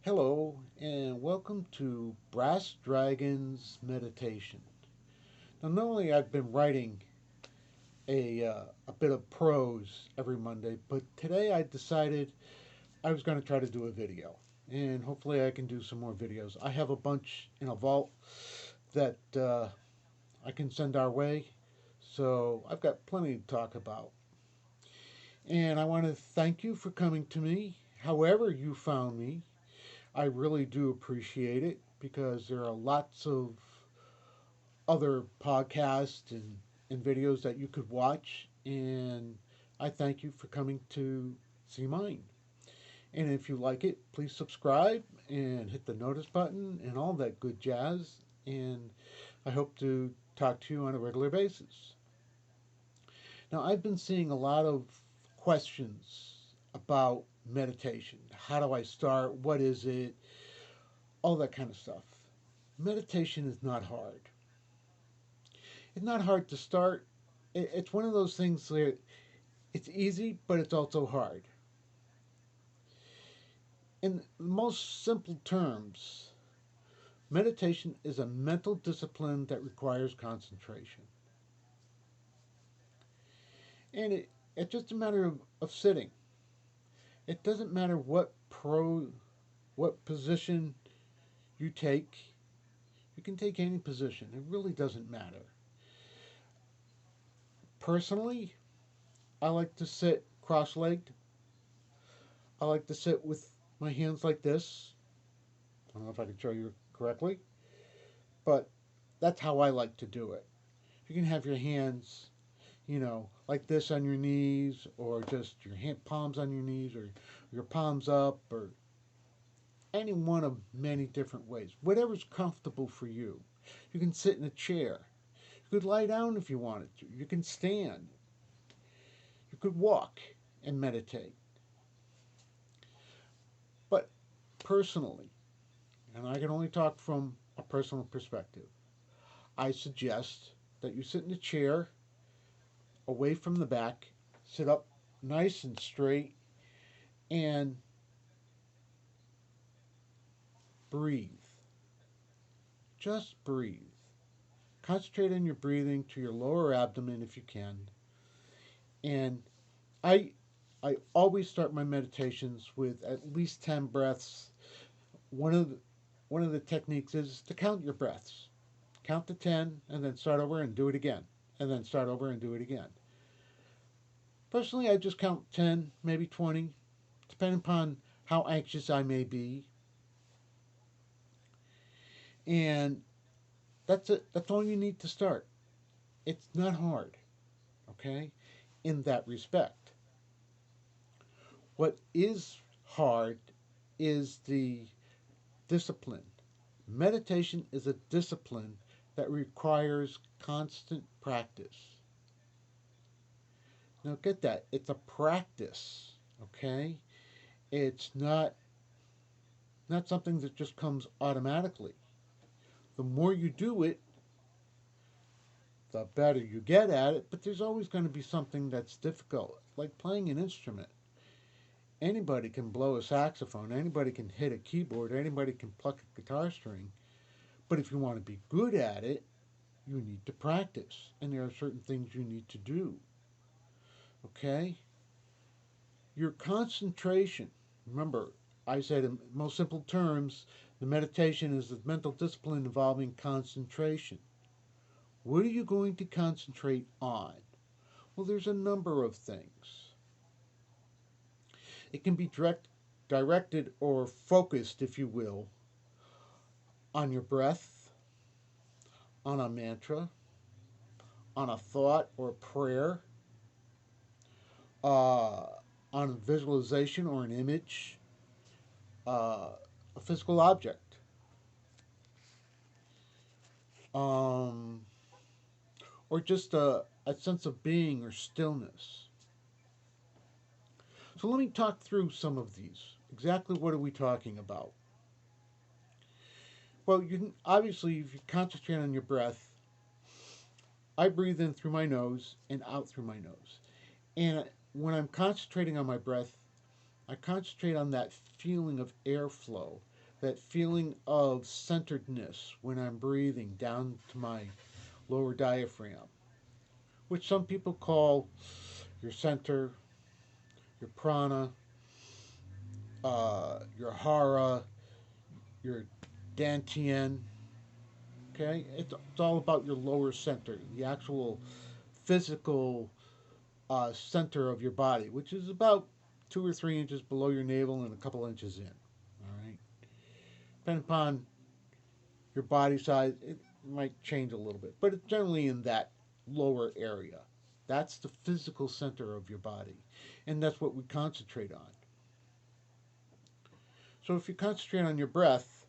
Hello, and welcome to Brass Dragons Meditation. Now, normally I've been writing a bit of prose every Monday, but today I decided I was going to try to do a video, and hopefully I can do some more videos. I have a bunch in a vault that I can send our way, so I've got plenty to talk about. And I want to thank you for coming to me, however you found me. I really do appreciate it because there are lots of other podcasts and videos that you could watch. And I thank you for coming to see mine. And if you like it, please subscribe and hit the notice button and all that good jazz. And I hope to talk to you on a regular basis. Now, I've been seeing a lot of questions about meditation. How do I start? What is it? All that kind of stuff. Meditation is not hard. It's not hard to start. It's one of those things where it's easy, but it's also hard. In most simple terms, meditation is a mental discipline that requires concentration. And it's just a matter of sitting. It doesn't matter what position you take. You can take any position. It really doesn't matter. Personally, I like to sit cross-legged. I like to sit with my hands like this. I don't know if I can show you correctly, but that's how I like to do it. You can have your hands, like this on your knees, or just your palms on your knees, or your palms up, or any one of many different ways. Whatever's comfortable for you. You can sit in a chair. You could lie down if you wanted to. You can stand. You could walk and meditate. But personally, and I can only talk from a personal perspective, I suggest that you sit in a chair away from the back, sit up nice and straight, and breathe. Just breathe. Concentrate on your breathing to your lower abdomen if you can. And I I always start my meditations with at least 10 breaths. One of the, one of the techniques is to count your breaths. Count to 10 and then start over and do it again. And then start over and do it again. Personally, I just count 10, maybe 20, depending upon how anxious I may be. And that's it. That's all you need to start. It's not hard, okay, in that respect. What is hard is the discipline. Meditation is a discipline that requires constant practice. Now, get that. It's a practice, okay? It's not something that just comes automatically. The more you do it, the better you get at it, but there's always going to be something that's difficult, like playing an instrument. Anybody can blow a saxophone, anybody can hit a keyboard, anybody can pluck a guitar string. But if you want to be good at it, you need to practice, and there are certain things you need to do. Okay? Your concentration. Remember, I said in most simple terms, the meditation is the mental discipline involving concentration. What are you going to concentrate on? Well, there's a number of things. It can be directed or focused, if you will, on your breath, on a mantra, on a thought or prayer, uh, on visualization or an image, a physical object, um, or just a sense of being or stillness. So let me talk through some of these. Exactly what are we talking about? Well, you can obviously, if you concentrate on your breath, I breathe in through my nose and out through my nose. And when I'm concentrating on my breath, I concentrate on that feeling of airflow, that feeling of centeredness when I'm breathing down to my lower diaphragm, which some people call your center, your prana, your hara, your dantian. Okay, it's all about your lower center, the actual physical center of your body, which is about 2 or 3 inches below your navel and a couple inches in. All right, depending upon your body size, it might change a little bit, but it's generally in that lower area. That's the physical center of your body, and that's what we concentrate on. So if you concentrate on your breath,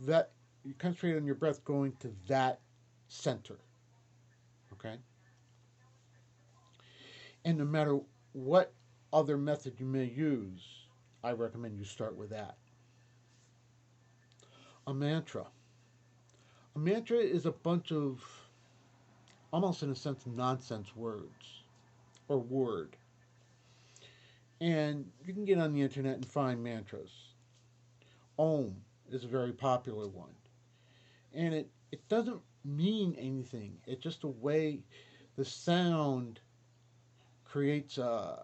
that you concentrate on your breath going to that center, okay? And no matter what other method you may use, I recommend you start with that. A mantra. A mantra is a bunch of, almost in a sense, nonsense words or word. And you can get on the internet and find mantras. Om is a very popular one. And it doesn't mean anything. It's just a way the sound creates a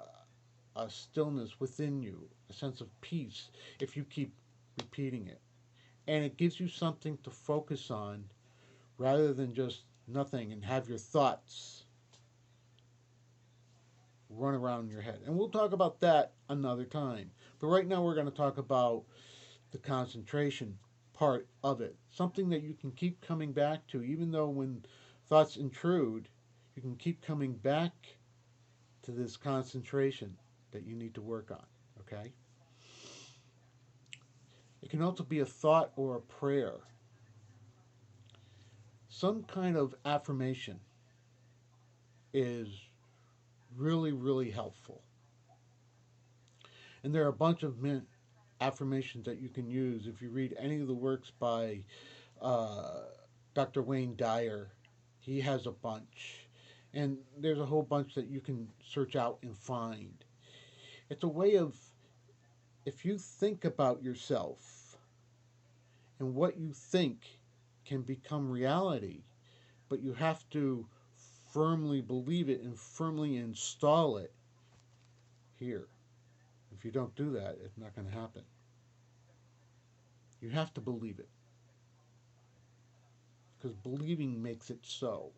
stillness within you, a sense of peace if you keep repeating it. And it gives you something to focus on rather than just nothing and have your thoughts run around in your head. And we'll talk about that another time. But right now we're going to talk about the concentration part of it. Something that you can keep coming back to, even though when thoughts intrude, you can keep coming back to this concentration that you need to work on. Okay? It can also be a thought or a prayer, some kind of affirmation is really, really helpful. And there are a bunch of affirmations that you can use. If you read any of the works by uh, Dr. Wayne Dyer, he has a bunch. And there's a whole bunch that you can search out and find. It's a way of, if you think about yourself and what you think can become reality, but you have to firmly believe it and firmly install it here. If you don't do that, it's not going to happen. You have to believe it because believing makes it so,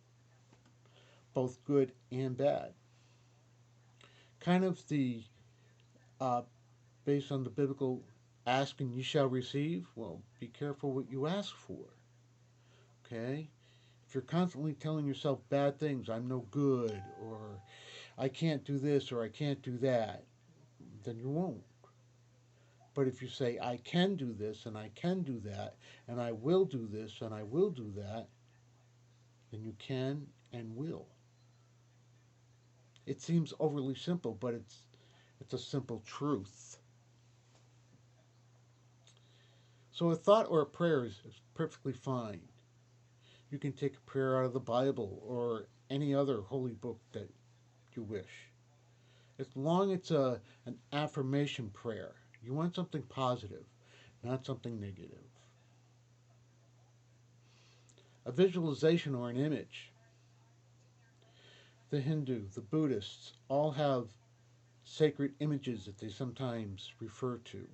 both good and bad. Kind of the uh, based on the biblical ask and you shall receive. Well, be careful what you ask for. Okay? If you're constantly telling yourself bad things, I'm no good, or I can't do this, or I can't do that, then you won't. But if you say, I can do this, and I can do that, and I will do this, and I will do that, then you can and will. It seems overly simple, but it's a simple truth. So a thought or a prayer is perfectly fine. You can take a prayer out of the Bible or any other holy book that you wish. As long as it's an affirmation prayer, you want something positive, not something negative. A visualization or an image. The Hindu, the Buddhists all have sacred images that they sometimes refer to.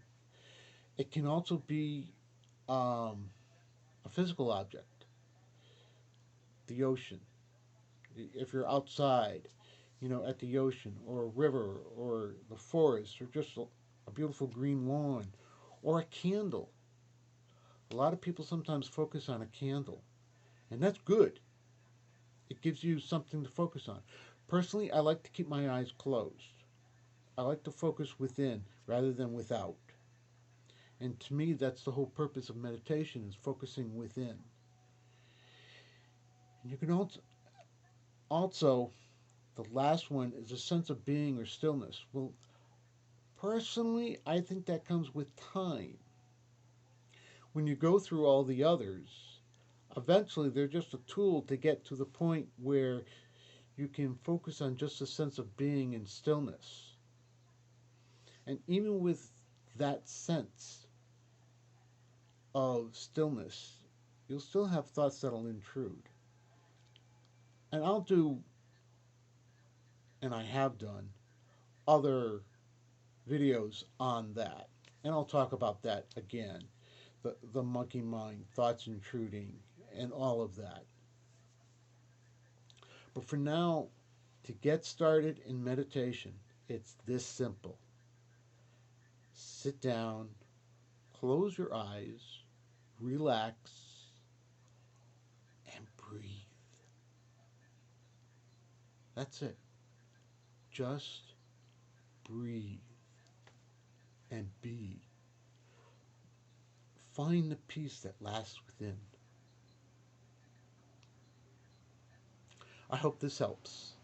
It can also be a physical object, the ocean. If you're outside, at the ocean or a river or the forest or just a beautiful green lawn or a candle. A lot of people sometimes focus on a candle, and that's good. It gives you something to focus on. Personally, I like to keep my eyes closed. I like to focus within rather than without. And to me, that's the whole purpose of meditation is focusing within. And you can also the last one is a sense of being or stillness. Well, personally, I think that comes with time. When you go through all the others, eventually they're just a tool to get to the point where you can focus on just a sense of being and stillness. And even with that sense, of stillness, you'll still have thoughts that'll intrude. And I'll do, and I have done, other videos on that. And I'll talk about that again, the monkey mind, thoughts intruding, and all of that. But for now, to get started in meditation, it's this simple. Sit down, close your eyes, relax, and breathe. That's it. Just breathe and be. Find the peace that lasts within. I hope this helps.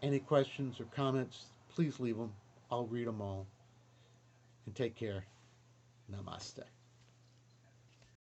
Any questions or comments, please leave them. I'll read them all. And take care. Namaste.